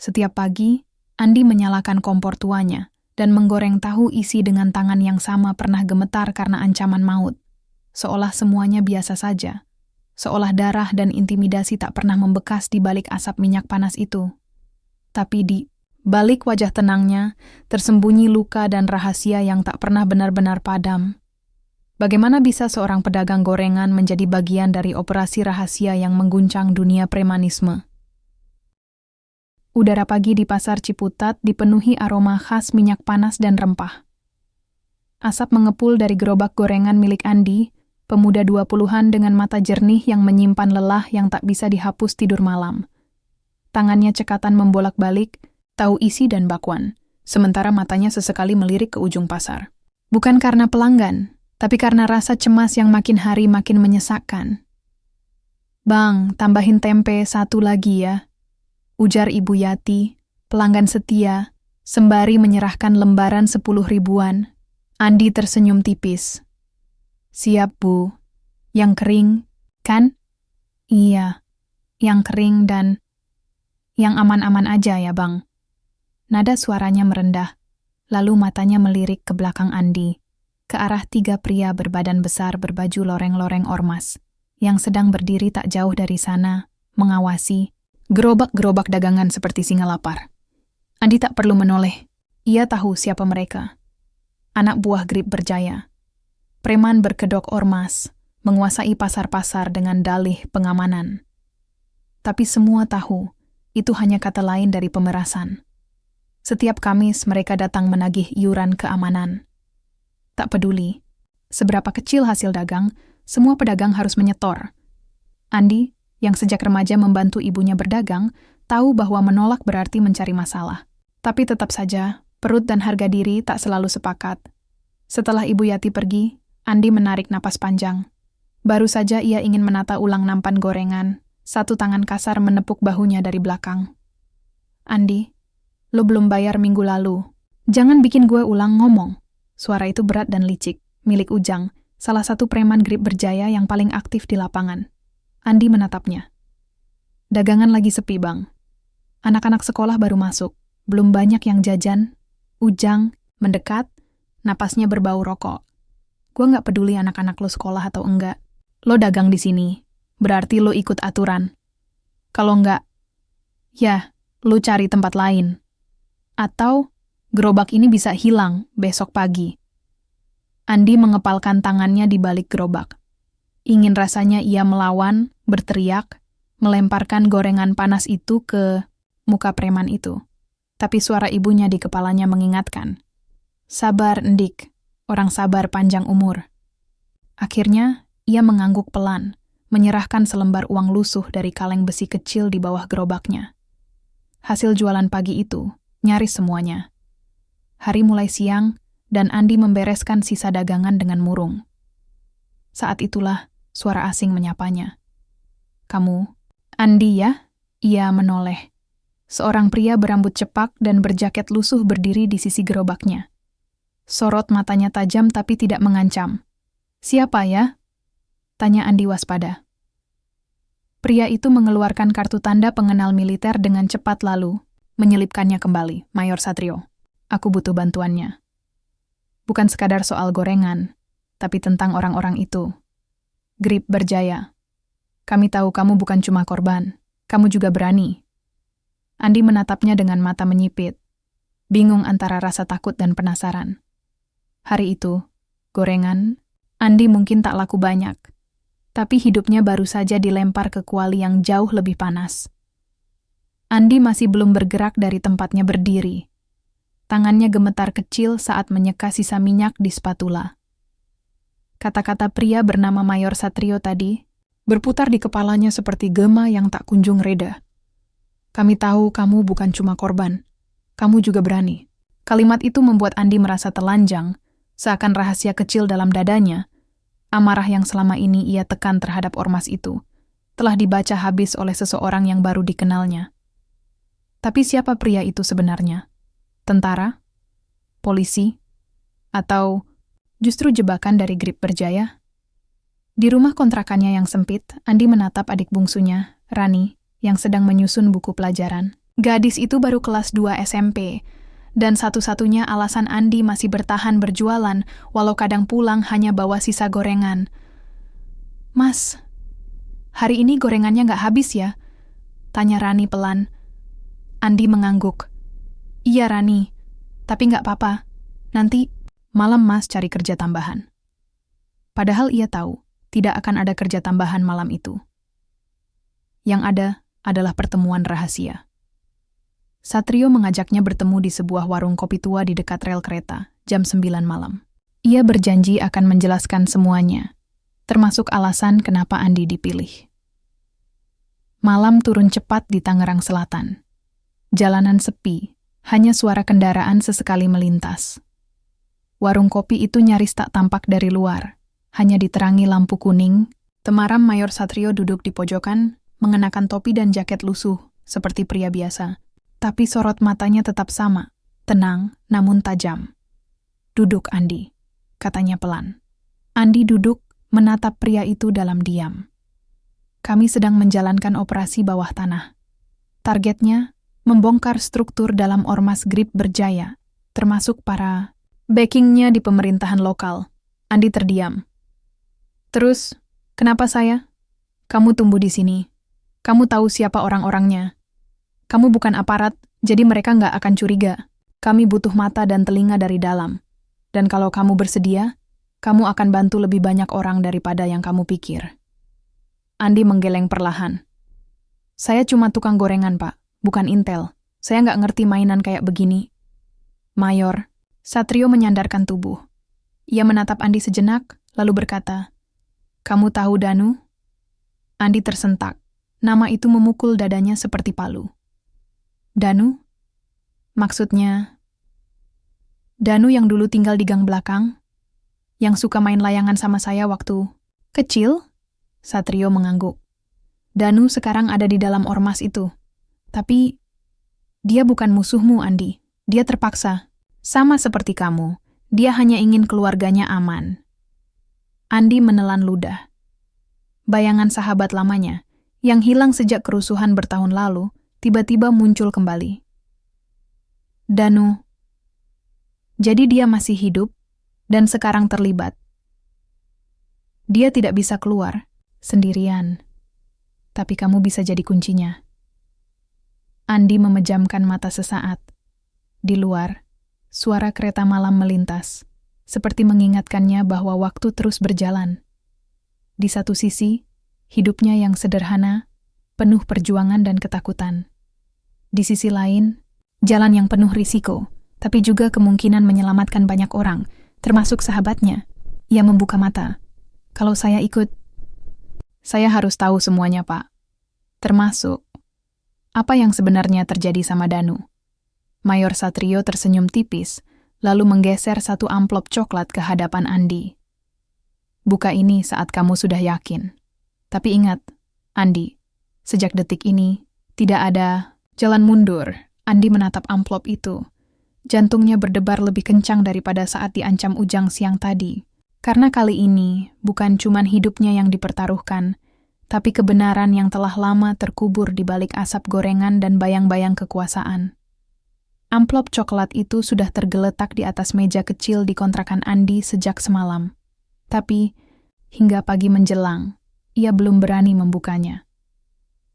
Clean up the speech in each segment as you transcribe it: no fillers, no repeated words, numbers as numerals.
Setiap pagi, Andi menyalakan kompor tuanya dan menggoreng tahu isi dengan tangan yang sama pernah gemetar karena ancaman maut. Seolah semuanya biasa saja. Seolah darah dan intimidasi tak pernah membekas di balik asap minyak panas itu. Tapi di balik wajah tenangnya, tersembunyi luka dan rahasia yang tak pernah benar-benar padam. Bagaimana bisa seorang pedagang gorengan menjadi bagian dari operasi rahasia yang mengguncang dunia premanisme? Udara pagi di pasar Ciputat dipenuhi aroma khas minyak panas dan rempah. Asap mengepul dari gerobak gorengan milik Andi, pemuda 20-an dengan mata jernih yang menyimpan lelah yang tak bisa dihapus tidur malam. Tangannya cekatan membolak-balik, tahu isi dan bakwan, sementara matanya sesekali melirik ke ujung pasar. Bukan karena pelanggan, tapi karena rasa cemas yang makin hari makin menyesakkan. "Bang, tambahin tempe 1 lagi ya," ujar Ibu Yati, pelanggan setia, sembari menyerahkan lembaran 10 ribuan. Andi tersenyum tipis. "Siap, Bu. Yang kering, kan?" "Iya, yang kering dan yang aman-aman aja ya, Bang." Nada suaranya merendah, lalu matanya melirik ke belakang Andi, ke arah 3 pria berbadan besar berbaju loreng-loreng ormas, yang sedang berdiri tak jauh dari sana, mengawasi gerobak-gerobak dagangan seperti singa lapar. Andi tak perlu menoleh. Ia tahu siapa mereka. Anak buah Grip Berjaya. Preman berkedok ormas, menguasai pasar-pasar dengan dalih pengamanan. Tapi semua tahu, itu hanya kata lain dari pemerasan. Setiap Kamis mereka datang menagih iuran keamanan. Tak peduli seberapa kecil hasil dagang, semua pedagang harus menyetor. Andi, yang sejak remaja membantu ibunya berdagang, tahu bahwa menolak berarti mencari masalah. Tapi tetap saja, perut dan harga diri tak selalu sepakat. Setelah Ibu Yati pergi, Andi menarik napas panjang. Baru saja ia ingin menata ulang nampan gorengan, satu tangan kasar menepuk bahunya dari belakang. "Andi, lo belum bayar minggu lalu. Jangan bikin gue ulang ngomong." Suara itu berat dan licik, milik Ujang, salah satu preman Grip Berjaya yang paling aktif di lapangan. Andi menatapnya. "Dagangan lagi sepi, Bang. Anak-anak sekolah baru masuk, belum banyak yang jajan." Ujang mendekat, napasnya berbau rokok. "Gue nggak peduli anak-anak lo sekolah atau enggak. Lo dagang di sini, berarti lo ikut aturan. Kalau enggak, ya, lo cari tempat lain. Atau gerobak ini bisa hilang besok pagi." Andi mengepalkan tangannya di balik gerobak. Ingin rasanya ia melawan, berteriak, melemparkan gorengan panas itu ke muka preman itu. Tapi suara ibunya di kepalanya mengingatkan. "Sabar, Ndik. Orang sabar panjang umur." Akhirnya, ia mengangguk pelan, menyerahkan selembar uang lusuh dari kaleng besi kecil di bawah gerobaknya. Hasil jualan pagi itu, nyaris semuanya. Hari mulai siang, dan Andi membereskan sisa dagangan dengan murung. Saat itulah, suara asing menyapanya. "Kamu, Andi ya?" Ia menoleh. Seorang pria berambut cepak dan berjaket lusuh berdiri di sisi gerobaknya. Sorot matanya tajam tapi tidak mengancam. "Siapa ya?" tanya Andi waspada. Pria itu mengeluarkan kartu tanda pengenal militer dengan cepat lalu menyelipkannya kembali. "Mayor Satrio, aku butuh bantuannya. Bukan sekadar soal gorengan, tapi tentang orang-orang itu. Grip Berjaya. Kami tahu kamu bukan cuma korban, kamu juga berani." Andi menatapnya dengan mata menyipit, bingung antara rasa takut dan penasaran. Hari itu, gorengan, Andi mungkin tak laku banyak, tapi hidupnya baru saja dilempar ke kuali yang jauh lebih panas. Andi masih belum bergerak dari tempatnya berdiri. Tangannya gemetar kecil saat menyeka sisa minyak di spatula. Kata-kata pria bernama Mayor Satrio tadi berputar di kepalanya seperti gema yang tak kunjung reda. "Kami tahu kamu bukan cuma korban, kamu juga berani." Kalimat itu membuat Andi merasa telanjang, seakan rahasia kecil dalam dadanya, amarah yang selama ini ia tekan terhadap ormas itu, telah dibaca habis oleh seseorang yang baru dikenalnya. Tapi siapa pria itu sebenarnya? Tentara? Polisi? Atau justru jebakan dari Grip Berjaya? Di rumah kontrakannya yang sempit, Andi menatap adik bungsunya, Rani, yang sedang menyusun buku pelajaran. Gadis itu baru kelas 2 SMP, dan satu-satunya alasan Andi masih bertahan berjualan, walau kadang pulang hanya bawa sisa gorengan. "Mas, hari ini gorengannya nggak habis ya?" tanya Rani pelan. Andi mengangguk. "Iya Rani, tapi nggak apa-apa. Nanti malam Mas cari kerja tambahan." Padahal ia tahu tidak akan ada kerja tambahan malam itu. Yang ada adalah pertemuan rahasia. Satrio mengajaknya bertemu di sebuah warung kopi tua di dekat rel kereta, jam 9 malam. Ia berjanji akan menjelaskan semuanya, termasuk alasan kenapa Andi dipilih. Malam turun cepat di Tangerang Selatan. Jalanan sepi, hanya suara kendaraan sesekali melintas. Warung kopi itu nyaris tak tampak dari luar, hanya diterangi lampu kuning. Temaram Mayor Satrio duduk di pojokan, mengenakan topi dan jaket lusuh, seperti pria biasa. Tapi sorot matanya tetap sama, tenang namun tajam. "Duduk, Andi," katanya pelan. Andi duduk, menatap pria itu dalam diam. "Kami sedang menjalankan operasi bawah tanah. Targetnya, membongkar struktur dalam ormas Grip Berjaya, termasuk para backingnya di pemerintahan lokal." Andi terdiam. "Terus, kenapa saya? Kamu tumbuh di sini. Kamu tahu siapa orang-orangnya. Kamu bukan aparat, jadi mereka nggak akan curiga. Kami butuh mata dan telinga dari dalam. Dan kalau kamu bersedia, kamu akan bantu lebih banyak orang daripada yang kamu pikir." Andi menggeleng perlahan. "Saya cuma tukang gorengan, Pak, bukan intel. Saya nggak ngerti mainan kayak begini." "Mayor." Satrio menyandarkan tubuh. Ia menatap Andi sejenak, lalu berkata, "Kamu tahu Danu?" Andi tersentak. Nama itu memukul dadanya seperti palu. "Danu? Maksudnya, Danu yang dulu tinggal di gang belakang? Yang suka main layangan sama saya waktu kecil?" Satrio mengangguk. "Danu sekarang ada di dalam ormas itu. Tapi, dia bukan musuhmu, Andi. Dia terpaksa. Sama seperti kamu. Dia hanya ingin keluarganya aman." Andi menelan ludah. Bayangan sahabat lamanya, yang hilang sejak kerusuhan bertahun lalu, tiba-tiba muncul kembali. "Danu. Jadi dia masih hidup dan sekarang terlibat. Dia tidak bisa keluar sendirian, tapi kamu bisa jadi kuncinya." Andi memejamkan mata sesaat. Di luar, suara kereta malam melintas, seperti mengingatkannya bahwa waktu terus berjalan. Di satu sisi, hidupnya yang sederhana, penuh perjuangan dan ketakutan. Di sisi lain, jalan yang penuh risiko, tapi juga kemungkinan menyelamatkan banyak orang, termasuk sahabatnya. Ia membuka mata. "Kalau saya ikut, saya harus tahu semuanya, Pak. Termasuk, apa yang sebenarnya terjadi sama Danu." Mayor Satrio tersenyum tipis, lalu menggeser satu amplop coklat ke hadapan Andi. "Buka ini saat kamu sudah yakin. Tapi ingat, Andi, sejak detik ini, tidak ada jalan mundur." Andi menatap amplop itu. Jantungnya berdebar lebih kencang daripada saat diancam Ujang siang tadi. Karena kali ini, bukan cuman hidupnya yang dipertaruhkan, tapi kebenaran yang telah lama terkubur di balik asap gorengan dan bayang-bayang kekuasaan. Amplop coklat itu sudah tergeletak di atas meja kecil di kontrakan Andi sejak semalam. Tapi, hingga pagi menjelang, ia belum berani membukanya.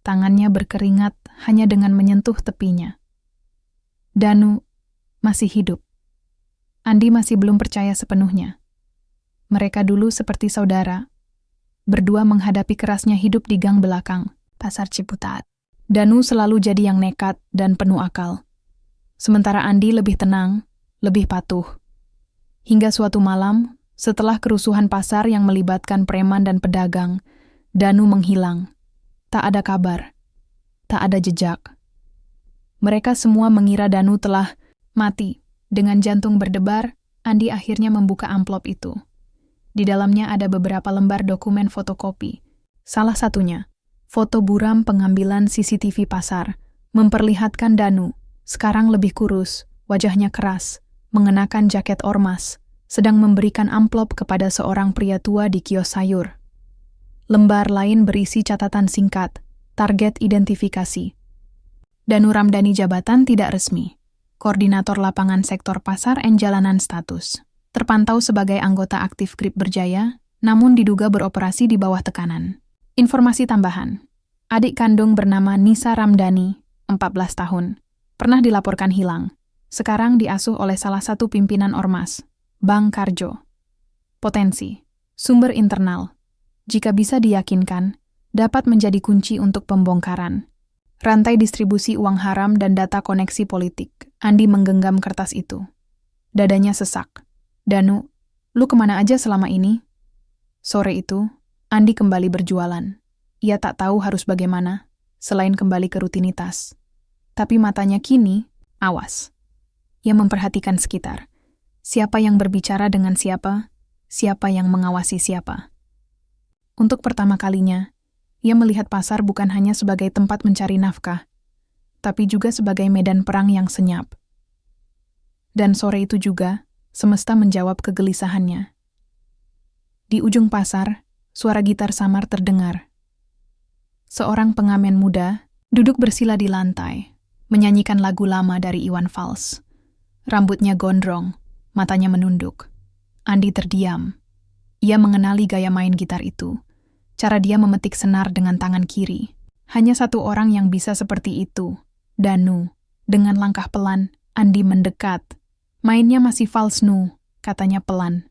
Tangannya berkeringat hanya dengan menyentuh tepinya. Danu masih hidup. Andi masih belum percaya sepenuhnya. Mereka dulu seperti saudara, berdua menghadapi kerasnya hidup di gang belakang, Pasar Ciputat. Danu selalu jadi yang nekat dan penuh akal. Sementara Andi lebih tenang, lebih patuh. Hingga suatu malam, setelah kerusuhan pasar yang melibatkan preman dan pedagang, Danu menghilang. Tak ada kabar, tak ada jejak. Mereka semua mengira Danu telah mati. Dengan jantung berdebar, Andi akhirnya membuka amplop itu. Di dalamnya ada beberapa lembar dokumen fotokopi. Salah satunya, foto buram pengambilan CCTV pasar, memperlihatkan Danu, sekarang lebih kurus, wajahnya keras, mengenakan jaket ormas, sedang memberikan amplop kepada seorang pria tua di kios sayur. Lembar lain berisi catatan singkat, target identifikasi. Danu Ramdhani jabatan tidak resmi. Koordinator lapangan sektor pasar and jalanan status. Terpantau sebagai anggota aktif Grip Berjaya, namun diduga beroperasi di bawah tekanan. Informasi tambahan. Adik kandung bernama Nisa Ramdhani, 14 tahun. Pernah dilaporkan hilang. Sekarang diasuh oleh salah satu pimpinan ormas, Bang Karjo. Potensi. Sumber internal. Jika bisa diyakinkan, dapat menjadi kunci untuk pembongkaran. Rantai distribusi uang haram dan data koneksi politik. Andi menggenggam kertas itu. Dadanya sesak. Danu, lu kemana aja selama ini? Sore itu, Andi kembali berjualan. Ia tak tahu harus bagaimana, selain kembali ke rutinitas. Tapi matanya kini, awas. Ia memperhatikan sekitar. Siapa yang berbicara dengan siapa, siapa yang mengawasi siapa. Untuk pertama kalinya, ia melihat pasar bukan hanya sebagai tempat mencari nafkah, tapi juga sebagai medan perang yang senyap. Dan sore itu juga, semesta menjawab kegelisahannya. Di ujung pasar, suara gitar samar terdengar. Seorang pengamen muda duduk bersila di lantai, menyanyikan lagu lama dari Iwan Fals. Rambutnya gondrong, matanya menunduk. Andi terdiam. Ia mengenali gaya main gitar itu. Cara dia memetik senar dengan tangan kiri. Hanya satu orang yang bisa seperti itu, Danu. Dengan langkah pelan, Andi mendekat. Mainnya masih fals nu, katanya pelan.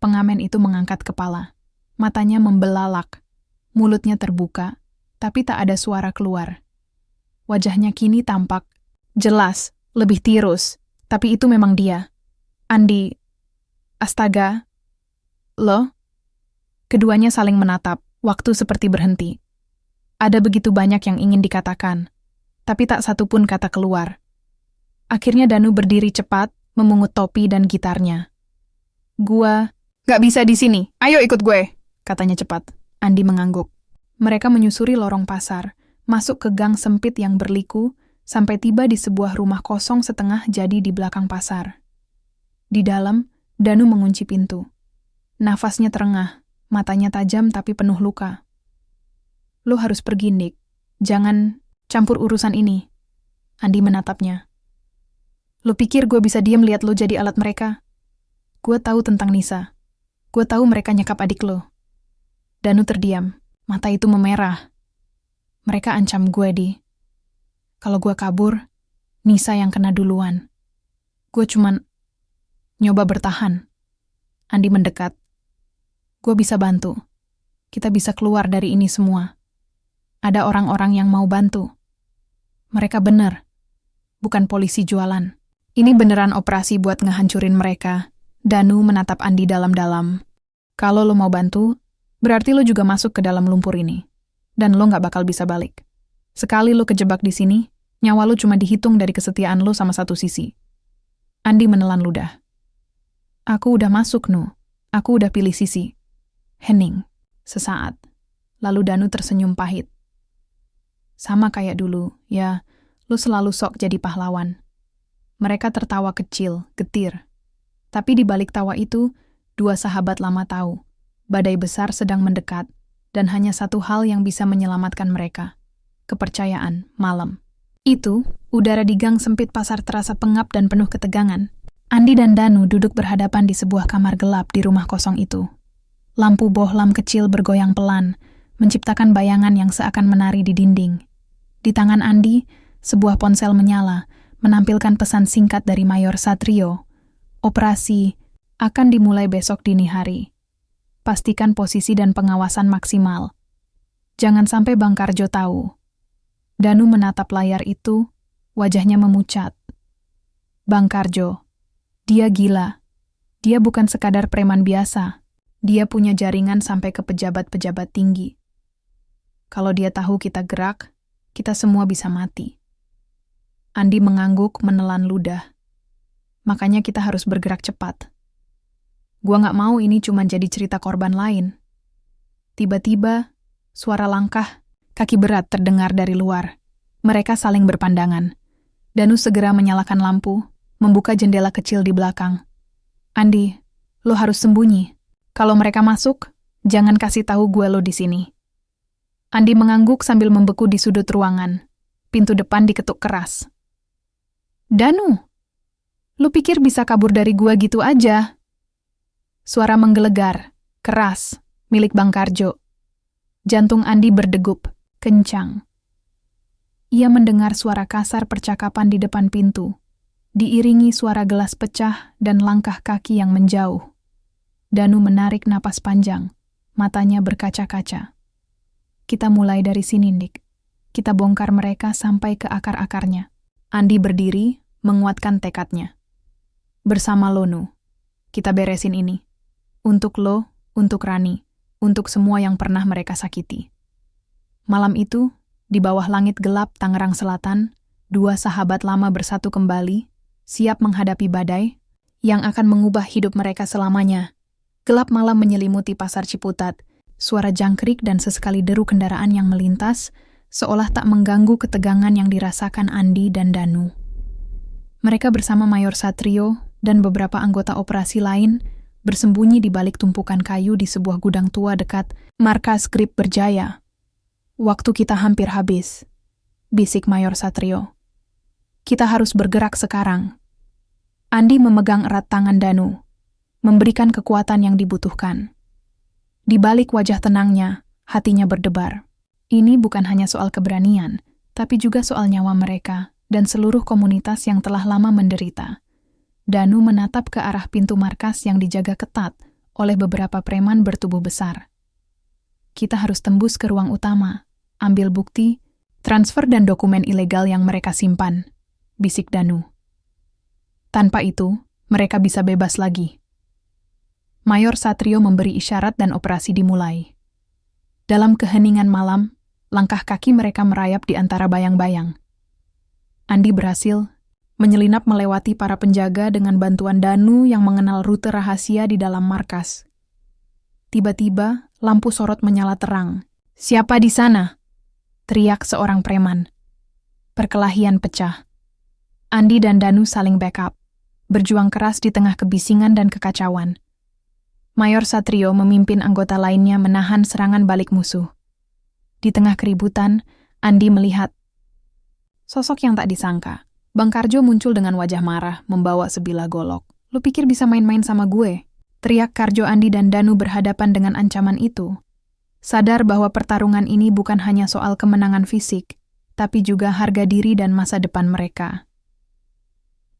Pengamen itu mengangkat kepala. Matanya membelalak. Mulutnya terbuka, tapi tak ada suara keluar. Wajahnya kini tampak jelas, lebih tirus, tapi itu memang dia. Andi, astaga, lo? Keduanya saling menatap. Waktu seperti berhenti. Ada begitu banyak yang ingin dikatakan, tapi tak satu pun kata keluar. Akhirnya Danu berdiri cepat, memungut topi dan gitarnya. Gua gak bisa di sini, ayo ikut gue, katanya cepat. Andi mengangguk. Mereka menyusuri lorong pasar, masuk ke gang sempit yang berliku, sampai tiba di sebuah rumah kosong setengah jadi di belakang pasar. Di dalam, Danu mengunci pintu. Nafasnya terengah. Matanya tajam tapi penuh luka. Lo harus pergi, Nick. Jangan campur urusan ini. Andi menatapnya. Lo pikir gue bisa diam lihat lo jadi alat mereka? Gue tahu tentang Nisa. Gue tahu mereka nyekap adik lo. Danu terdiam. Mata itu memerah. Mereka ancam gue, Di. Kalau gue kabur, Nisa yang kena duluan. Gue cuman nyoba bertahan. Andi mendekat. Gue bisa bantu. Kita bisa keluar dari ini semua. Ada orang-orang yang mau bantu. Mereka bener. Bukan polisi jualan. Ini beneran operasi buat ngehancurin mereka. Danu menatap Andi dalam-dalam. Kalau lo mau bantu, berarti lo juga masuk ke dalam lumpur ini. Dan lo gak bakal bisa balik. Sekali lo kejebak di sini, nyawa lo cuma dihitung dari kesetiaan lo sama satu sisi. Andi menelan ludah. Aku udah masuk, Nu. Aku udah pilih sisi. Hening, sesaat. Lalu Danu tersenyum pahit. Sama kayak dulu, ya, lu selalu sok jadi pahlawan. Mereka tertawa kecil, getir. Tapi di balik tawa itu, dua sahabat lama tahu. Badai besar sedang mendekat, dan hanya satu hal yang bisa menyelamatkan mereka. Kepercayaan, malam. Itu, udara di gang sempit pasar terasa pengap dan penuh ketegangan. Andi dan Danu duduk berhadapan di sebuah kamar gelap di rumah kosong itu. Lampu bohlam kecil bergoyang pelan, menciptakan bayangan yang seakan menari di dinding. Di tangan Andi, sebuah ponsel menyala, menampilkan pesan singkat dari Mayor Satrio. Operasi akan dimulai besok dini hari. Pastikan posisi dan pengawasan maksimal. Jangan sampai Bang Karjo tahu. Danu menatap layar itu, wajahnya memucat. Bang Karjo, dia gila. Dia bukan sekadar preman biasa. Dia punya jaringan sampai ke pejabat-pejabat tinggi. Kalau dia tahu kita gerak, kita semua bisa mati. Andi mengangguk menelan ludah. Makanya kita harus bergerak cepat. Gua gak mau ini cuma jadi cerita korban lain. Tiba-tiba, suara langkah, kaki berat terdengar dari luar. Mereka saling berpandangan. Danu segera menyalakan lampu, membuka jendela kecil di belakang. Andi, lo harus sembunyi. Kalau mereka masuk, jangan kasih tahu gue lo di sini. Andi mengangguk sambil membeku di sudut ruangan. pintu depan diketuk keras. "Danu, lu pikir bisa kabur dari gua gitu aja?" Suara menggelegar, keras, milik Bang Karjo. Jantung Andi berdegup, kencang. Ia mendengar suara kasar percakapan di depan pintu, diiringi suara gelas pecah dan langkah kaki yang menjauh. Danu menarik napas panjang, matanya berkaca-kaca. "Kita mulai dari sini, Dik. Kita bongkar mereka sampai ke akar-akarnya." Andi berdiri, menguatkan tekadnya. "Bersama lo, Nu. Kita beresin ini. Untuk lo, untuk Rani, untuk semua yang pernah mereka sakiti." Malam itu, di bawah langit gelap Tangerang Selatan, dua sahabat lama bersatu kembali, siap menghadapi badai yang akan mengubah hidup mereka selamanya. Gelap malam menyelimuti pasar Ciputat, suara jangkrik dan sesekali deru kendaraan yang melintas, seolah tak mengganggu ketegangan yang dirasakan Andi dan Danu. Mereka bersama Mayor Satrio dan beberapa anggota operasi lain bersembunyi di balik tumpukan kayu di sebuah gudang tua dekat markas Grip Berjaya. "Waktu kita hampir habis," bisik Mayor Satrio. "Kita harus bergerak sekarang." Andi memegang erat tangan Danu, memberikan kekuatan yang dibutuhkan. Di balik wajah tenangnya, hatinya berdebar. Ini bukan hanya soal keberanian, tapi juga soal nyawa mereka dan seluruh komunitas yang telah lama menderita. Danu menatap ke arah pintu markas yang dijaga ketat oleh beberapa preman bertubuh besar. "Kita harus tembus ke ruang utama, ambil bukti, transfer dan dokumen ilegal yang mereka simpan," bisik Danu. "Tanpa itu, mereka bisa bebas lagi." Mayor Satrio memberi isyarat dan operasi dimulai. Dalam keheningan malam, langkah kaki mereka merayap di antara bayang-bayang. Andi berhasil menyelinap melewati para penjaga dengan bantuan Danu yang mengenal rute rahasia di dalam markas. Tiba-tiba, lampu sorot menyala terang. "Siapa di sana?" teriak seorang preman. Perkelahian pecah. Andi dan Danu saling backup, berjuang keras di tengah kebisingan dan kekacauan. Mayor Satrio memimpin anggota lainnya menahan serangan balik musuh. Di tengah keributan, Andi melihat sosok yang tak disangka. Bang Karjo muncul dengan wajah marah, membawa sebilah golok. "Lu pikir bisa main-main sama gue?" teriak Karjo. Andi dan Danu berhadapan dengan ancaman itu, sadar bahwa pertarungan ini bukan hanya soal kemenangan fisik, tapi juga harga diri dan masa depan mereka.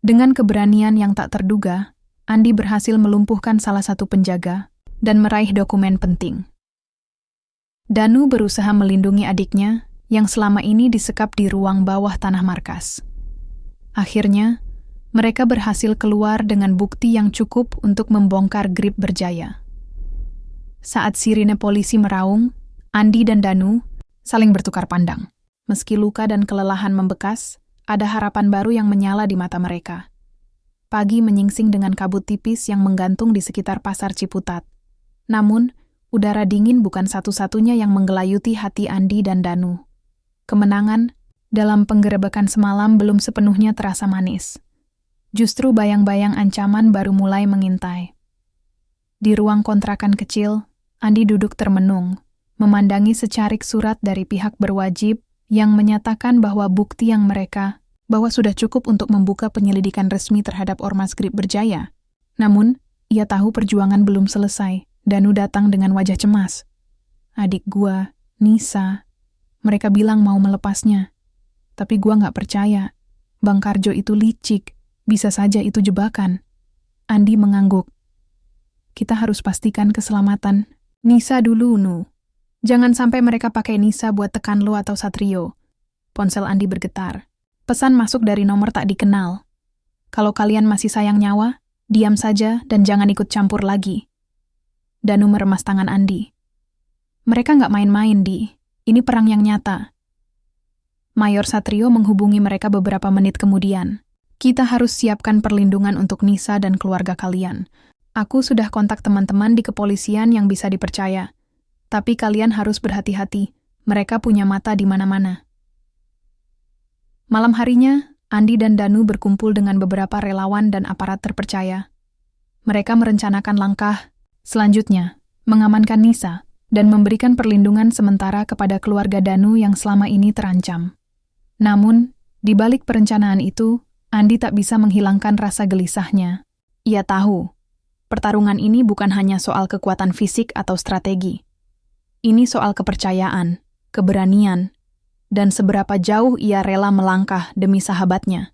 Dengan keberanian yang tak terduga, Andi berhasil melumpuhkan salah satu penjaga dan meraih dokumen penting. Danu berusaha melindungi adiknya yang selama ini disekap di ruang bawah tanah markas. Akhirnya, mereka berhasil keluar dengan bukti yang cukup untuk membongkar Grip Berjaya. Saat sirine polisi meraung, Andi dan Danu saling bertukar pandang. Meski luka dan kelelahan membekas, ada harapan baru yang menyala di mata mereka. Pagi menyingsing dengan kabut tipis yang menggantung di sekitar pasar Ciputat. Namun, udara dingin bukan satu-satunya yang menggelayuti hati Andi dan Danu. Kemenangan dalam penggerebekan semalam belum sepenuhnya terasa manis. Justru bayang-bayang ancaman baru mulai mengintai. Di ruang kontrakan kecil, Andi duduk termenung, memandangi secarik surat dari pihak berwajib yang menyatakan bahwa bukti yang mereka bahwa sudah cukup untuk membuka penyelidikan resmi terhadap Ormas Grip Berjaya. Namun, ia tahu perjuangan belum selesai. Danu datang dengan wajah cemas. "Adik gua, Nisa, mereka bilang mau melepasnya. Tapi gua nggak percaya. Bang Karjo itu licik, bisa saja itu jebakan." Andi mengangguk. "Kita harus pastikan keselamatan Nisa dulu, Nu. Jangan sampai mereka pakai Nisa buat tekan lo atau Satrio." Ponsel Andi bergetar. Pesan masuk dari nomor tak dikenal. "Kalau kalian masih sayang nyawa, diam saja dan jangan ikut campur lagi." Danu meremas tangan Andi. "Mereka nggak main-main, Di. Ini perang yang nyata." Mayor Satrio menghubungi mereka beberapa menit kemudian. "Kita harus siapkan perlindungan untuk Nisa dan keluarga kalian. Aku sudah kontak teman-teman di kepolisian yang bisa dipercaya. Tapi kalian harus berhati-hati, mereka punya mata di mana-mana." Malam harinya, Andi dan Danu berkumpul dengan beberapa relawan dan aparat terpercaya. Mereka merencanakan langkah selanjutnya, mengamankan Nisa dan memberikan perlindungan sementara kepada keluarga Danu yang selama ini terancam. Namun, di balik perencanaan itu, Andi tak bisa menghilangkan rasa gelisahnya. Ia tahu, pertarungan ini bukan hanya soal kekuatan fisik atau strategi. Ini soal kepercayaan, keberanian, dan seberapa jauh ia rela melangkah demi sahabatnya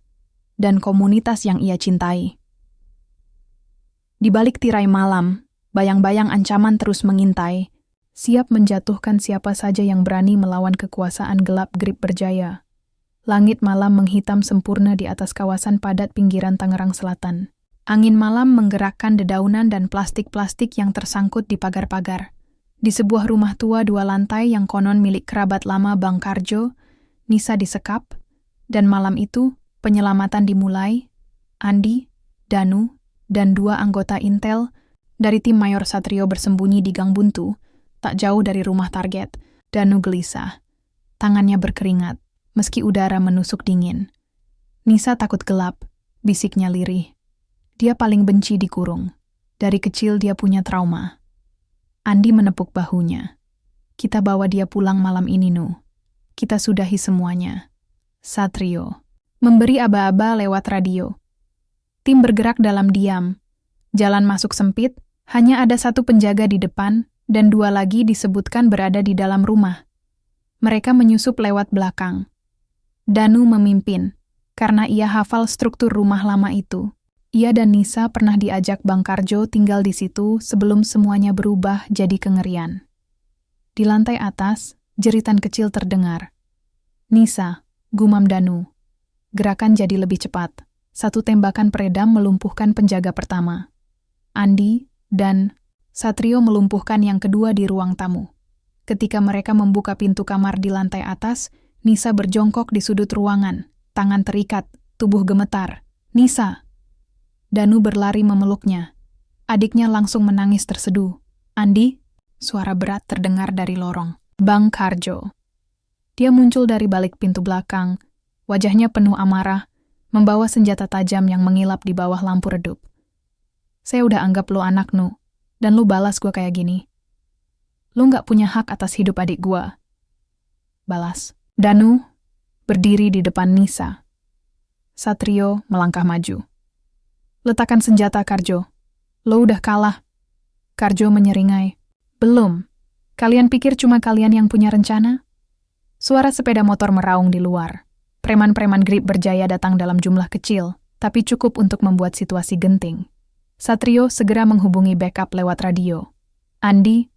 dan komunitas yang ia cintai. Di balik tirai malam, bayang-bayang ancaman terus mengintai, siap menjatuhkan siapa saja yang berani melawan kekuasaan gelap Grip Berjaya. Langit malam menghitam sempurna di atas kawasan padat pinggiran Tangerang Selatan. Angin malam menggerakkan dedaunan dan plastik-plastik yang tersangkut di pagar-pagar. Di sebuah rumah tua 2 lantai yang konon milik kerabat lama Bang Karjo, Nisa disekap, dan malam itu penyelamatan dimulai. Andi, Danu, dan 2 anggota Intel dari tim Mayor Satrio bersembunyi di gang buntu, tak jauh dari rumah target. Danu gelisah. Tangannya berkeringat, meski udara menusuk dingin. Nisa takut gelap, bisiknya lirih. Dia paling benci dikurung. Dari kecil dia punya trauma. Andi menepuk bahunya. Kita bawa dia pulang malam ini, Nu. Kita sudahi semuanya. Satrio memberi aba-aba lewat radio. Tim bergerak dalam diam. Jalan masuk sempit, hanya ada 1 penjaga di depan, dan 2 lagi disebutkan berada di dalam rumah. Mereka menyusup lewat belakang. Danu memimpin, karena ia hafal struktur rumah lama itu. Ia dan Nisa pernah diajak Bang Karjo tinggal di situ sebelum semuanya berubah jadi kengerian. Di lantai atas, jeritan kecil terdengar. Nisa, gumam Danu. Gerakan jadi lebih cepat. 1 tembakan peredam melumpuhkan penjaga pertama. Andi dan Satrio melumpuhkan yang kedua di ruang tamu. Ketika mereka membuka pintu kamar di lantai atas, Nisa berjongkok di sudut ruangan, tangan terikat, tubuh gemetar. Nisa! Danu berlari memeluknya. Adiknya langsung menangis terseduh. Andi? Suara berat terdengar dari lorong. Bang Karjo. Dia muncul dari balik pintu belakang, wajahnya penuh amarah, membawa senjata tajam yang mengilap di bawah lampu redup. Saya udah anggap lo anak, Nu, dan lo balas gue kayak gini. Lo nggak punya hak atas hidup adik gue. Balas. Danu berdiri di depan Nisa. Satrio melangkah maju. Letakkan senjata, Karjo. Lo udah kalah. Karjo menyeringai. Belum. Kalian pikir cuma kalian yang punya rencana? Suara sepeda motor meraung di luar. Preman-preman Grip Berjaya datang dalam jumlah kecil, tapi cukup untuk membuat situasi genting. Satrio segera menghubungi backup lewat radio. Andi,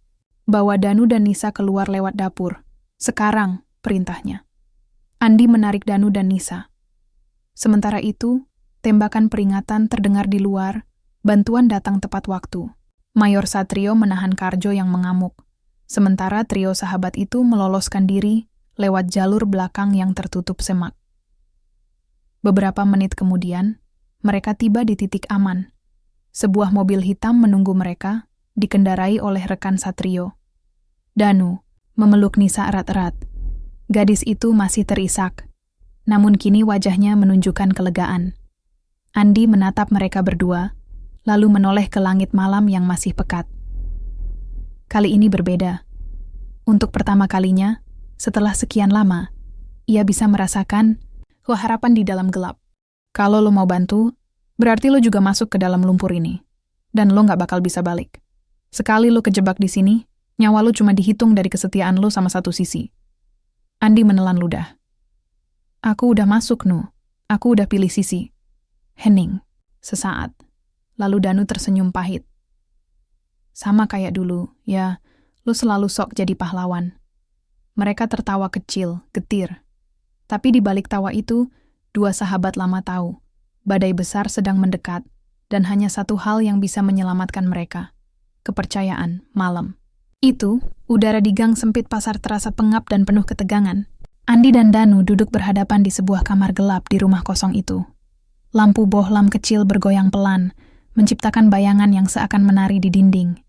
bawa Danu dan Nisa keluar lewat dapur. Sekarang, perintahnya. Andi menarik Danu dan Nisa. Sementara itu, tembakan peringatan terdengar di luar, bantuan datang tepat waktu. Mayor Satrio menahan Karjo yang mengamuk. Sementara trio sahabat itu meloloskan diri lewat jalur belakang yang tertutup semak. Beberapa menit kemudian, mereka tiba di titik aman. Sebuah mobil hitam menunggu mereka, dikendarai oleh rekan Satrio. Danu memeluk Nisa erat-erat. Gadis itu masih terisak, namun kini wajahnya menunjukkan kelegaan. Andi menatap mereka berdua, lalu menoleh ke langit malam yang masih pekat. Kali ini berbeda. Untuk pertama kalinya, setelah sekian lama, ia bisa merasakan keharapan di dalam gelap. Kalau lo mau bantu, berarti lo juga masuk ke dalam lumpur ini. Dan lo nggak bakal bisa balik. Sekali lo kejebak di sini, nyawa lo cuma dihitung dari kesetiaan lo sama satu sisi. Andi menelan ludah. Aku udah masuk, Nu. Aku udah pilih sisi. Hening. Sesaat. Lalu Danu tersenyum pahit. Sama kayak dulu, ya, lo selalu sok jadi pahlawan. Mereka tertawa kecil, getir. Tapi di balik tawa itu, 2 sahabat lama tahu. Badai besar sedang mendekat, dan hanya satu hal yang bisa menyelamatkan mereka. Kepercayaan, malam. Itu, udara di gang sempit pasar terasa pengap dan penuh ketegangan. Andi dan Danu duduk berhadapan di sebuah kamar gelap di rumah kosong itu. Lampu bohlam kecil bergoyang pelan, menciptakan bayangan yang seakan menari di dinding.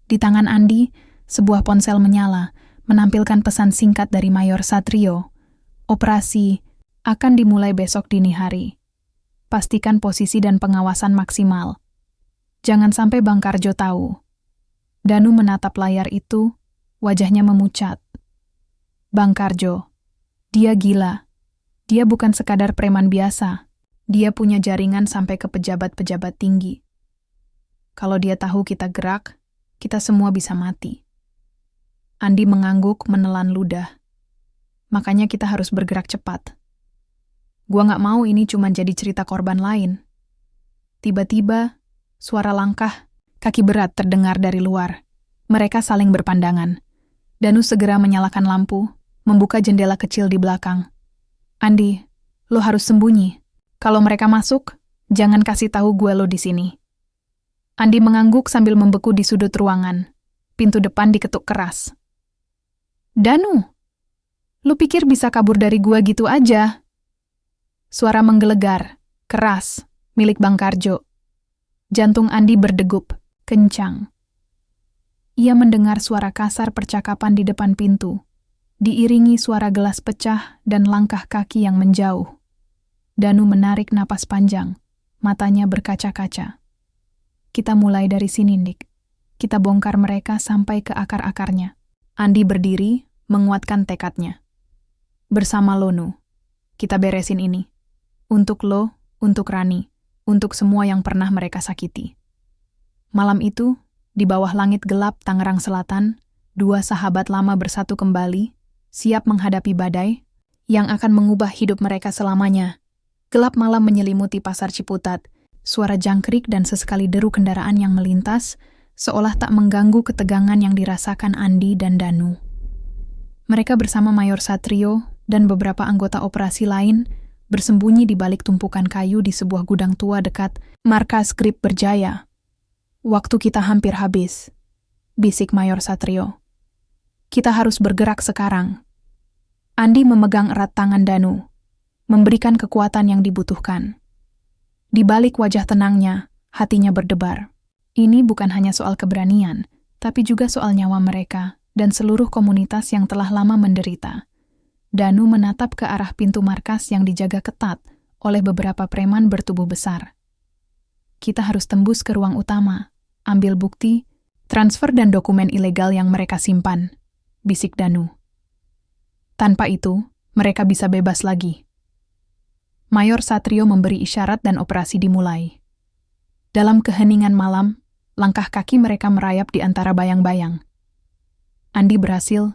Di tangan Andi, sebuah ponsel menyala, menampilkan pesan singkat dari Mayor Satrio. Operasi akan dimulai besok dini hari. Pastikan posisi dan pengawasan maksimal. Jangan sampai Bang Karjo tahu. Danu menatap layar itu, wajahnya memucat. Bang Karjo, dia gila. Dia bukan sekadar preman biasa. Dia punya jaringan sampai ke pejabat-pejabat tinggi. Kalau dia tahu kita gerak, kita semua bisa mati. Andi mengangguk menelan ludah. Makanya kita harus bergerak cepat. Gua nggak mau ini cuma jadi cerita korban lain. Tiba-tiba, suara langkah, kaki berat terdengar dari luar. Mereka saling berpandangan. Danu segera menyalakan lampu, membuka jendela kecil di belakang. Andi, lo harus sembunyi. Kalau mereka masuk, jangan kasih tahu gue lo di sini. Andi mengangguk sambil membeku di sudut ruangan. Pintu depan diketuk keras. Danu, lo pikir bisa kabur dari gue gitu aja? Suara menggelegar, keras, milik Bang Karjo. Jantung Andi berdegup, kencang. Ia mendengar suara kasar percakapan di depan pintu, diiringi suara gelas pecah dan langkah kaki yang menjauh. Danu menarik napas panjang, matanya berkaca-kaca. Kita mulai dari sini, Dik. Kita bongkar mereka sampai ke akar-akarnya. Andi berdiri, menguatkan tekadnya. Bersama Lonu, kita beresin ini. Untuk lo, untuk Rani, untuk semua yang pernah mereka sakiti. Malam itu, di bawah langit gelap Tangerang Selatan, dua sahabat lama bersatu kembali, siap menghadapi badai yang akan mengubah hidup mereka selamanya. Gelap malam menyelimuti pasar Ciputat, suara jangkrik dan sesekali deru kendaraan yang melintas, seolah tak mengganggu ketegangan yang dirasakan Andi dan Danu. Mereka bersama Mayor Satrio dan beberapa anggota operasi lain bersembunyi di balik tumpukan kayu di sebuah gudang tua dekat markas Grip Berjaya. Waktu kita hampir habis, bisik Mayor Satrio. Kita harus bergerak sekarang. Andi memegang erat tangan Danu, memberikan kekuatan yang dibutuhkan. Di balik wajah tenangnya, hatinya berdebar. Ini bukan hanya soal keberanian, tapi juga soal nyawa mereka dan seluruh komunitas yang telah lama menderita. Danu menatap ke arah pintu markas yang dijaga ketat oleh beberapa preman bertubuh besar. Kita harus tembus ke ruang utama, ambil bukti, transfer dan dokumen ilegal yang mereka simpan, bisik Danu. Tanpa itu, mereka bisa bebas lagi. Mayor Satrio memberi isyarat dan operasi dimulai. Dalam keheningan malam, langkah kaki mereka merayap di antara bayang-bayang. Andi berhasil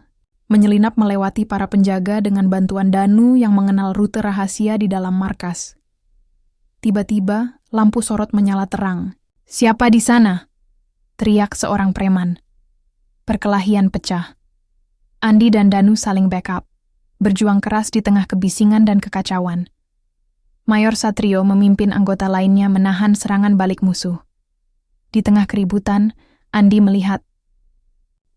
menyelinap melewati para penjaga dengan bantuan Danu yang mengenal rute rahasia di dalam markas. Tiba-tiba, lampu sorot menyala terang. "Siapa di sana?" teriak seorang preman. Perkelahian pecah. Andi dan Danu saling backup, berjuang keras di tengah kebisingan dan kekacauan. Mayor Satrio memimpin anggota lainnya menahan serangan balik musuh. Di tengah keributan, Andi melihat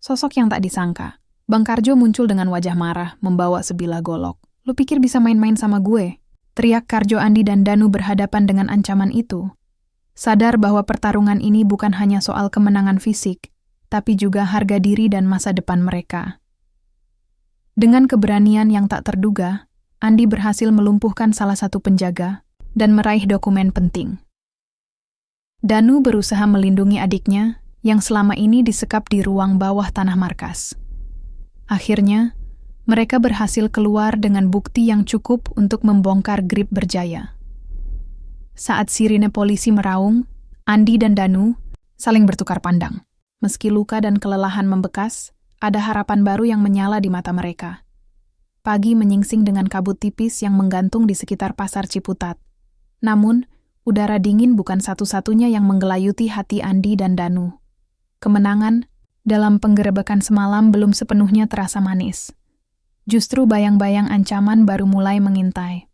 sosok yang tak disangka. Bang Karjo muncul dengan wajah marah, membawa sebilah golok. "Lu pikir bisa main-main sama gue?" teriak Karjo. Andi dan Danu berhadapan dengan ancaman itu. Sadar bahwa pertarungan ini bukan hanya soal kemenangan fisik, tapi juga harga diri dan masa depan mereka. Dengan keberanian yang tak terduga, Andi berhasil melumpuhkan salah satu penjaga dan meraih dokumen penting. Danu berusaha melindungi adiknya yang selama ini disekap di ruang bawah tanah markas. Akhirnya, mereka berhasil keluar dengan bukti yang cukup untuk membongkar Grip Berjaya. Saat sirine polisi meraung, Andi dan Danu saling bertukar pandang. Meski luka dan kelelahan membekas, ada harapan baru yang menyala di mata mereka. Pagi menyingsing dengan kabut tipis yang menggantung di sekitar pasar Ciputat. Namun, udara dingin bukan satu-satunya yang menggelayuti hati Andi dan Danu. Kemenangan dalam penggerebekan semalam belum sepenuhnya terasa manis. Justru bayang-bayang ancaman baru mulai mengintai.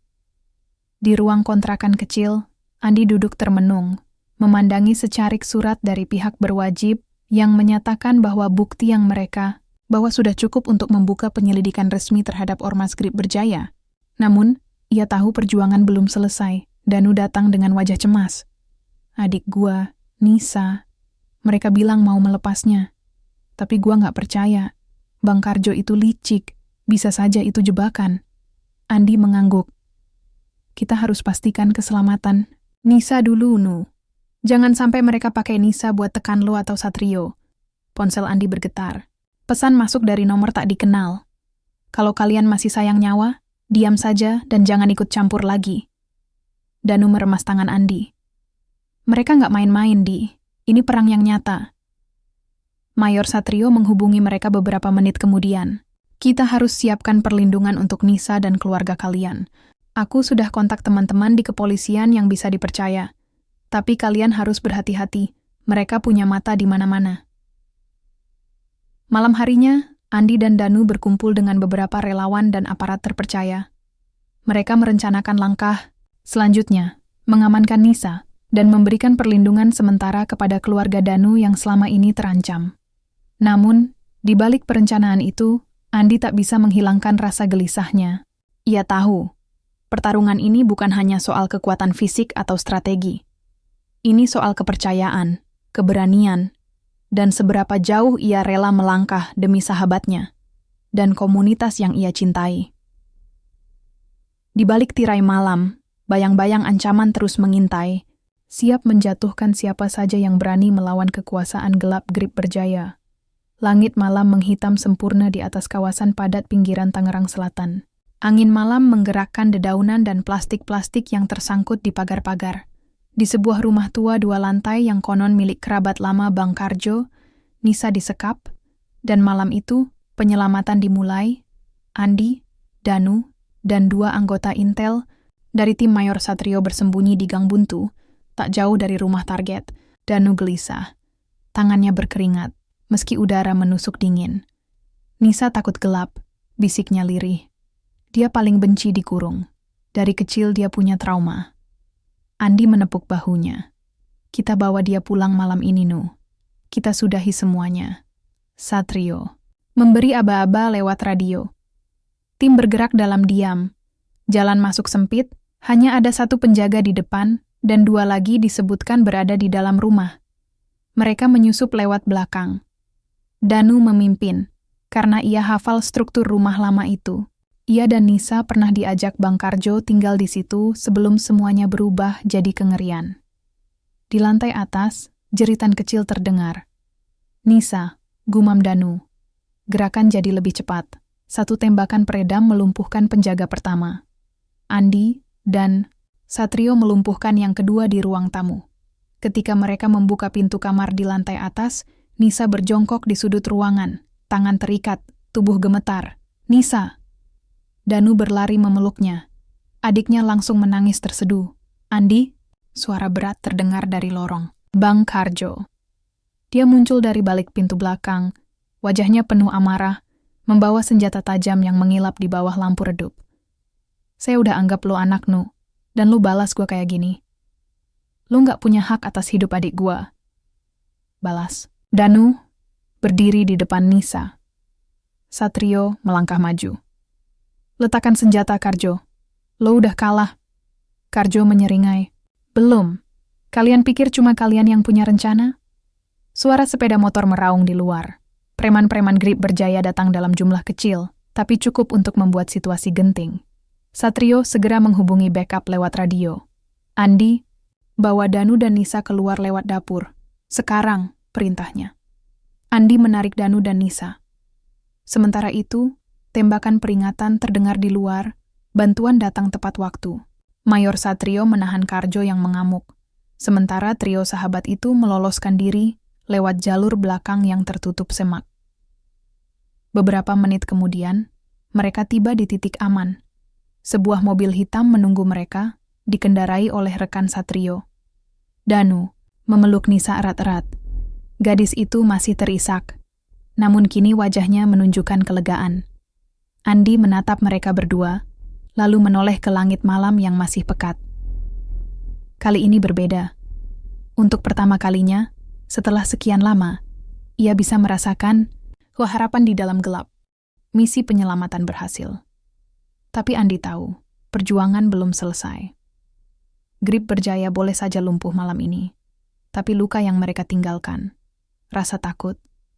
Di ruang kontrakan kecil, Andi duduk termenung, memandangi secarik surat dari pihak berwajib yang menyatakan bahwa bukti yang mereka bahwa sudah cukup untuk membuka penyelidikan resmi terhadap Ormas Grip Berjaya. Namun, ia tahu perjuangan belum selesai. Danu datang dengan wajah cemas. "Adik gua, Nisa, mereka bilang mau melepasnya. Tapi gua nggak percaya. Bang Karjo itu licik, bisa saja itu jebakan." Andi mengangguk. "Kita harus pastikan keselamatan Nisa dulu, Nu. Jangan sampai mereka pakai Nisa buat tekan lo atau Satrio." Ponsel Andi bergetar. Pesan masuk dari nomor tak dikenal. "Kalau kalian masih sayang nyawa, Diam saja dan jangan ikut campur lagi. Danu meremas tangan Andi. Mereka nggak main-main, Di. Ini perang yang nyata. Mayor Satrio menghubungi mereka beberapa menit kemudian. Kita harus siapkan perlindungan untuk Nisa dan keluarga kalian. Aku sudah kontak teman-teman di kepolisian yang bisa dipercaya. Tapi kalian harus berhati-hati. Mereka punya mata di mana-mana. Malam harinya, Andi dan Danu berkumpul dengan beberapa relawan dan aparat terpercaya. Mereka merencanakan langkah selanjutnya, mengamankan Nisa dan memberikan perlindungan sementara kepada keluarga Danu yang selama ini terancam. Namun, di balik perencanaan itu, Andi tak bisa menghilangkan rasa gelisahnya. Ia tahu, pertarungan ini bukan hanya soal kekuatan fisik atau strategi. Ini soal kepercayaan, keberanian, dan seberapa jauh ia rela melangkah demi sahabatnya dan komunitas yang ia cintai. Di balik tirai malam, bayang-bayang ancaman terus mengintai, siap menjatuhkan siapa saja yang berani melawan kekuasaan gelap Grip Berjaya. Langit malam menghitam sempurna di atas kawasan padat pinggiran Tangerang Selatan. Angin malam menggerakkan dedaunan dan plastik-plastik yang tersangkut di pagar-pagar. Di sebuah rumah tua 2 lantai yang konon milik kerabat lama Bang Karjo, Nisa disekap, dan malam itu penyelamatan dimulai. Andi, Danu, dan 2 anggota Intel dari tim Mayor Satrio bersembunyi di gang buntu, tak jauh dari rumah target. Danu gelisah. Tangannya berkeringat, meski udara menusuk dingin. Nisa takut gelap, bisiknya lirih. Dia paling benci dikurung. Dari kecil dia punya trauma. Andi menepuk bahunya. Kita bawa dia pulang malam ini, Nu. Kita sudahi semuanya. Satrio memberi aba-aba lewat radio. Tim bergerak dalam diam. Jalan masuk sempit, hanya ada 1 penjaga di depan, dan 2 lagi disebutkan berada di dalam rumah. Mereka menyusup lewat belakang. Danu memimpin, karena ia hafal struktur rumah lama itu. Ia dan Nisa pernah diajak Bang Karjo tinggal di situ sebelum semuanya berubah jadi kengerian. Di lantai atas, jeritan kecil terdengar. Nisa, gumam Danu. Gerakan jadi lebih cepat. 1 tembakan peredam melumpuhkan penjaga pertama. Andi dan Satrio melumpuhkan yang kedua di ruang tamu. Ketika mereka membuka pintu kamar di lantai atas, Nisa berjongkok di sudut ruangan, tangan terikat, tubuh gemetar. Nisa! Danu berlari memeluknya. Adiknya langsung menangis terseduh. Andi? Suara berat terdengar dari lorong. Bang Karjo. Dia muncul dari balik pintu belakang, wajahnya penuh amarah, membawa senjata tajam yang mengilap di bawah lampu redup. Saya udah anggap lo anak, Nu, dan lo balas gua kayak gini. Lo nggak punya hak atas hidup adik gua. Balas. Danu berdiri di depan Nisa. Satrio melangkah maju. Letakkan senjata, Karjo. Lo udah kalah. Karjo menyeringai. Belum. Kalian pikir cuma kalian yang punya rencana? Suara sepeda motor meraung di luar. Preman-preman Grip Berjaya datang dalam jumlah kecil, tapi cukup untuk membuat situasi genting. Satrio segera menghubungi backup lewat radio. Andi, bawa Danu dan Nisa keluar lewat dapur. Sekarang, perintahnya. Andi menarik Danu dan Nisa. Sementara itu, tembakan peringatan terdengar di luar, bantuan datang tepat waktu. Mayor Satrio menahan Karjo yang mengamuk, sementara trio sahabat itu meloloskan diri lewat jalur belakang yang tertutup semak. Beberapa menit kemudian, mereka tiba di titik aman. Sebuah mobil hitam menunggu mereka, dikendarai oleh rekan Satrio. Danu memeluk Nisa erat-erat. Gadis itu masih terisak, namun kini wajahnya menunjukkan kelegaan. Andi menatap mereka berdua, lalu menoleh ke langit malam yang masih pekat. Kali ini berbeda. Untuk pertama kalinya, setelah sekian lama, ia bisa merasakan keharapan di dalam gelap. Misi penyelamatan berhasil. Tapi Andi tahu, perjuangan belum selesai. Grip Berjaya boleh saja lumpuh malam ini, tapi luka yang mereka tinggalkan, rasa takut,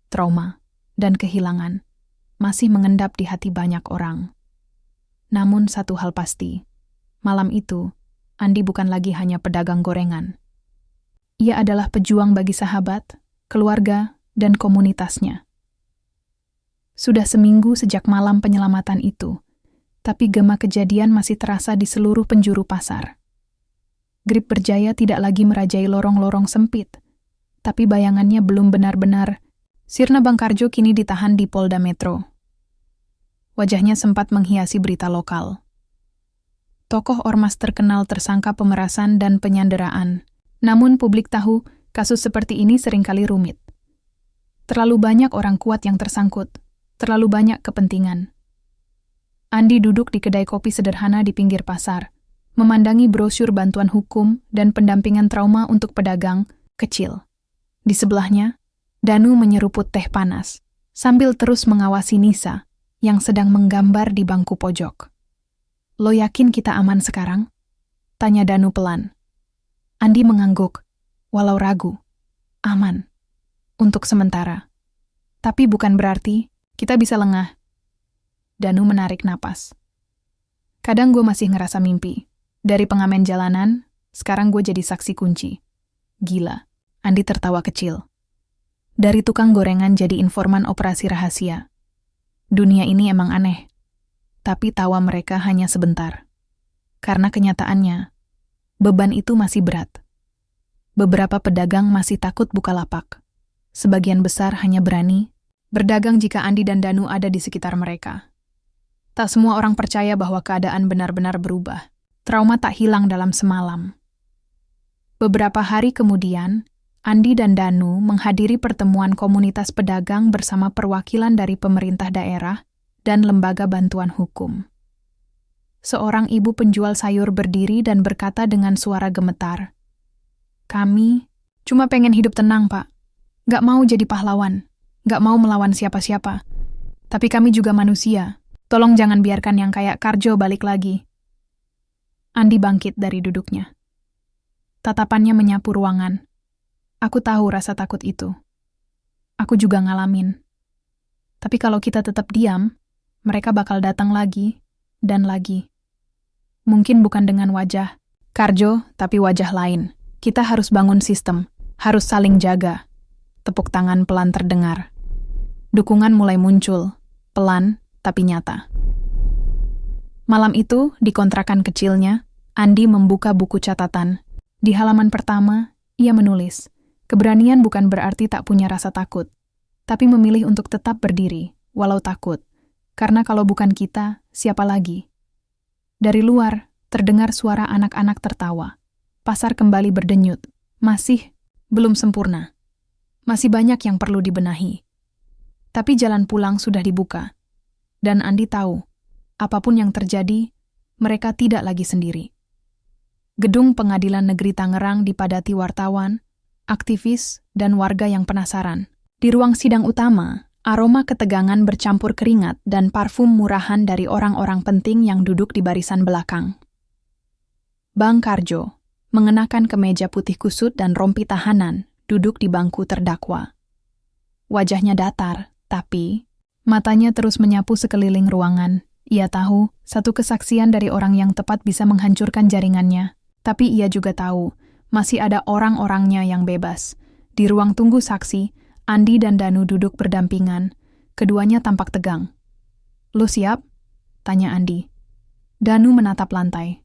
trauma, dan kehilangan, masih mengendap di hati banyak orang. Namun satu hal pasti, malam itu, Andi bukan lagi hanya pedagang gorengan. Ia adalah pejuang bagi sahabat, keluarga, dan komunitasnya. Sudah seminggu sejak malam penyelamatan itu, tapi gema kejadian masih terasa di seluruh penjuru pasar. Grip Berjaya tidak lagi merajai lorong-lorong sempit, tapi bayangannya belum benar-benar. Sirna Bangkarjo kini ditahan di Polda Metro. Wajahnya sempat menghiasi berita lokal. Tokoh ormas terkenal tersangka pemerasan dan penyanderaan. Namun publik tahu, kasus seperti ini seringkali rumit. Terlalu banyak orang kuat yang tersangkut, terlalu banyak kepentingan. Andi duduk di kedai kopi sederhana di pinggir pasar, memandangi brosur bantuan hukum dan pendampingan trauma untuk pedagang kecil. Di sebelahnya, Danu menyeruput teh panas, sambil terus mengawasi Nisa yang sedang menggambar di bangku pojok. "Lo yakin kita aman sekarang?" tanya Danu pelan. Andi mengangguk, walau ragu. "Aman. Untuk sementara. Tapi bukan berarti kita bisa lengah." Danu menarik napas. "Kadang gue masih ngerasa mimpi. Dari pengamen jalanan, sekarang gue jadi saksi kunci." "Gila." Andi tertawa kecil. "Dari tukang gorengan jadi informan operasi rahasia. Dunia ini emang aneh. Tapi tawa mereka hanya sebentar. Karena kenyataannya, beban itu masih berat. Beberapa pedagang masih takut buka lapak. Sebagian besar hanya berani berdagang jika Andi dan Danu ada di sekitar mereka. Tak semua orang percaya bahwa keadaan benar-benar berubah. Trauma tak hilang dalam semalam." Beberapa hari kemudian, Andi dan Danu menghadiri pertemuan komunitas pedagang bersama perwakilan dari pemerintah daerah dan lembaga bantuan hukum. Seorang ibu penjual sayur berdiri dan berkata dengan suara gemetar, "Kami cuma pengen hidup tenang, Pak. Gak mau jadi pahlawan, gak mau melawan siapa-siapa. Tapi kami juga manusia. Tolong jangan biarkan yang kayak Karjo balik lagi." Andi bangkit dari duduknya. Tatapannya menyapu ruangan. "Aku tahu rasa takut itu. Aku juga ngalamin. Tapi kalau kita tetap diam, mereka bakal datang lagi dan lagi. Mungkin bukan dengan wajah Karjo, tapi wajah lain. Kita harus bangun sistem, harus saling jaga." Tepuk tangan pelan terdengar. Dukungan mulai muncul, pelan tapi nyata. Malam itu, di kontrakan kecilnya, Andi membuka buku catatan. Di halaman pertama, ia menulis, "Keberanian bukan berarti tak punya rasa takut, tapi memilih untuk tetap berdiri, walau takut. Karena kalau bukan kita, siapa lagi?" Dari luar, terdengar suara anak-anak tertawa. Pasar kembali berdenyut. Masih belum sempurna. Masih banyak yang perlu dibenahi. Tapi jalan pulang sudah dibuka. Dan Andi tahu, apapun yang terjadi, mereka tidak lagi sendiri. Gedung Pengadilan Negeri Tangerang dipadati wartawan, aktivis, dan warga yang penasaran. Di ruang sidang utama, aroma ketegangan bercampur keringat dan parfum murahan dari orang-orang penting yang duduk di barisan belakang. Bang Karjo, mengenakan kemeja putih kusut dan rompi tahanan, duduk di bangku terdakwa. Wajahnya datar, tapi matanya terus menyapu sekeliling ruangan. Ia tahu, satu kesaksian dari orang yang tepat bisa menghancurkan jaringannya. Tapi ia juga tahu, masih ada orang-orangnya yang bebas. Di ruang tunggu saksi, Andi dan Danu duduk berdampingan. Keduanya tampak tegang. "Lo siap?" tanya Andi. Danu menatap lantai.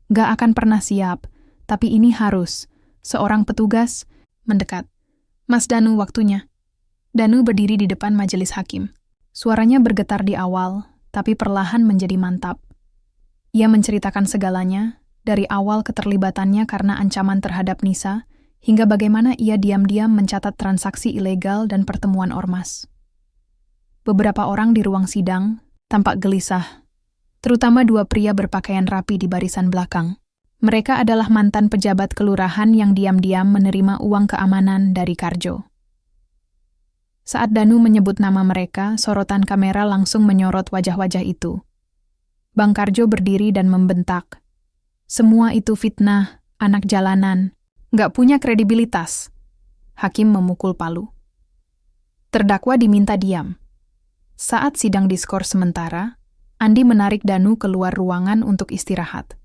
"Gak akan pernah siap, tapi ini harus." Seorang petugas mendekat. "Mas Danu, waktunya." Danu berdiri di depan majelis hakim. Suaranya bergetar di awal, tapi perlahan menjadi mantap. Ia menceritakan segalanya, dari awal keterlibatannya karena ancaman terhadap Nisa, hingga bagaimana ia diam-diam mencatat transaksi ilegal dan pertemuan ormas. Beberapa orang di ruang sidang tampak gelisah, terutama dua pria berpakaian rapi di barisan belakang. Mereka adalah mantan pejabat kelurahan yang diam-diam menerima uang keamanan dari Karjo. Saat Danu menyebut nama mereka, sorotan kamera langsung menyorot wajah-wajah itu. Bang Karjo berdiri dan membentak. "Semua itu fitnah, anak jalanan, gak punya kredibilitas." Hakim memukul palu. Terdakwa diminta diam. Saat sidang diskors sementara, Andi menarik Danu keluar ruangan untuk istirahat.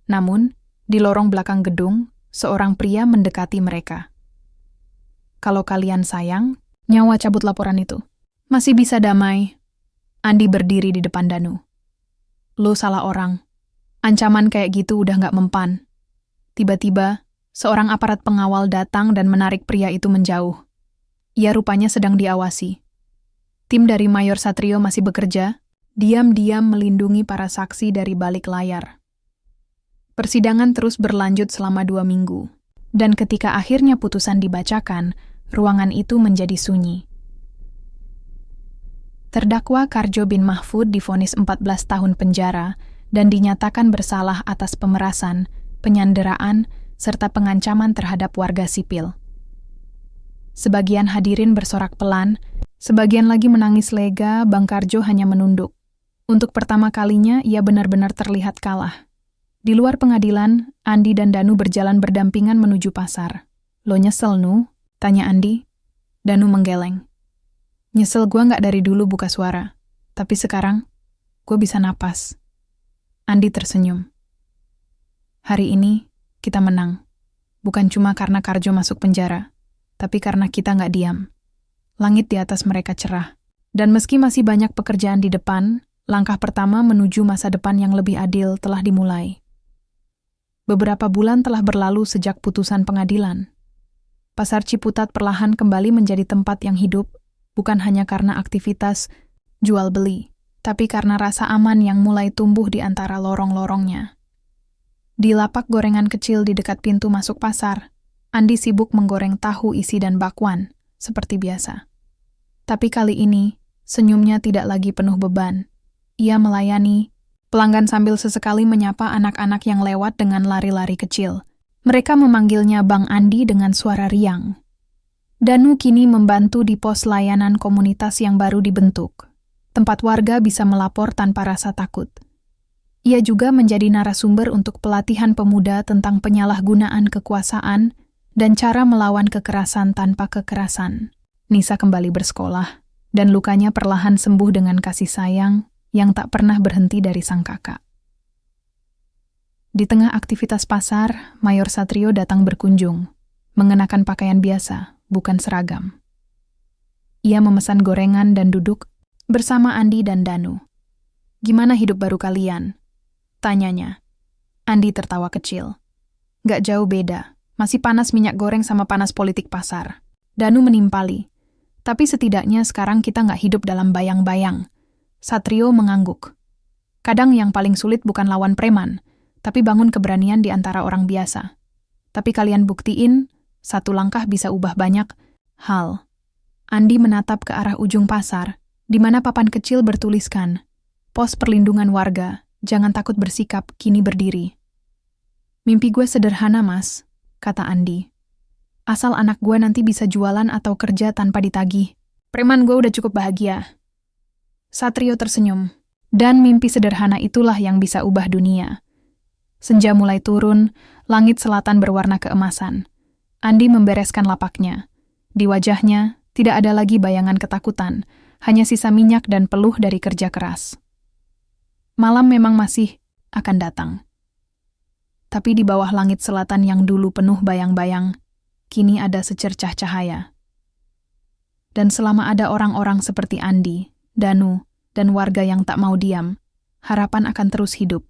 Namun, di lorong belakang gedung, seorang pria mendekati mereka. "Kalau kalian sayang, nyawa cabut laporan itu. Masih bisa damai." Andi berdiri di depan Danu. Lo salah orang. Ancaman kayak gitu udah nggak mempan. Tiba-tiba, seorang aparat pengawal datang dan menarik pria itu menjauh. Ia rupanya sedang diawasi. Tim dari Mayor Satrio masih bekerja, diam-diam melindungi para saksi dari balik layar. Persidangan terus berlanjut selama 2 minggu. Dan ketika akhirnya putusan dibacakan, ruangan itu menjadi sunyi. Terdakwa Karjo bin Mahfud divonis 14 tahun penjara dan dinyatakan bersalah atas pemerasan, penyanderaan, serta pengancaman terhadap warga sipil. Sebagian hadirin bersorak pelan, sebagian lagi menangis lega. Bang Karjo hanya menunduk. Untuk pertama kalinya, ia benar-benar terlihat kalah. Di luar pengadilan, Andi dan Danu berjalan berdampingan menuju pasar. "Lo nyesel, Nu?" tanya Andi. Danu menggeleng. "Nyesel gua nggak dari dulu buka suara, tapi sekarang gua bisa napas." Andi tersenyum. "Hari ini kita menang, bukan cuma karena Karjo masuk penjara, tapi karena kita nggak diam. Langit di atas mereka cerah, dan meski masih banyak pekerjaan di depan, langkah pertama menuju masa depan yang lebih adil telah dimulai." Beberapa bulan telah berlalu sejak putusan pengadilan. Pasar Ciputat perlahan kembali menjadi tempat yang hidup, bukan hanya karena aktivitas jual beli, tapi karena rasa aman yang mulai tumbuh di antara lorong-lorongnya. Di lapak gorengan kecil di dekat pintu masuk pasar, Andi sibuk menggoreng tahu isi dan bakwan, seperti biasa. Tapi kali ini, senyumnya tidak lagi penuh beban. Ia melayani pelanggan sambil sesekali menyapa anak-anak yang lewat dengan lari-lari kecil. Mereka memanggilnya Bang Andi dengan suara riang. Danu kini membantu di pos layanan komunitas yang baru dibentuk. Tempat warga bisa melapor tanpa rasa takut. Ia juga menjadi narasumber untuk pelatihan pemuda tentang penyalahgunaan kekuasaan dan cara melawan kekerasan tanpa kekerasan. Nisa kembali bersekolah, dan lukanya perlahan sembuh dengan kasih sayang yang tak pernah berhenti dari sang kakak. Di tengah aktivitas pasar, Mayor Satrio datang berkunjung, mengenakan pakaian biasa, bukan seragam. Ia memesan gorengan dan duduk bersama Andi dan Danu. "Gimana hidup baru kalian?" tanyanya. Andi tertawa kecil. "Gak jauh beda, masih panas minyak goreng sama panas politik pasar." Danu menimpali. "Tapi setidaknya sekarang kita gak hidup dalam bayang-bayang." Satrio mengangguk. "Kadang yang paling sulit bukan lawan preman, tapi bangun keberanian di antara orang biasa. Tapi kalian buktiin, satu langkah bisa ubah banyak hal." Andi menatap ke arah ujung pasar, di mana papan kecil bertuliskan, "Pos Perlindungan Warga, jangan takut bersikap, kini berdiri." "Mimpi gue sederhana, Mas," kata Andi. "Asal anak gue nanti bisa jualan atau kerja tanpa ditagih. Preman gue udah cukup bahagia." Satrio tersenyum. Dan mimpi sederhana itulah yang bisa ubah dunia. Senja mulai turun, langit selatan berwarna keemasan. Andi membereskan lapaknya. Di wajahnya, tidak ada lagi bayangan ketakutan, hanya sisa minyak dan peluh dari kerja keras. Malam memang masih akan datang. Tapi di bawah langit selatan yang dulu penuh bayang-bayang, kini ada secercah cahaya. Dan selama ada orang-orang seperti Andi, Danu, dan warga yang tak mau diam, harapan akan terus hidup.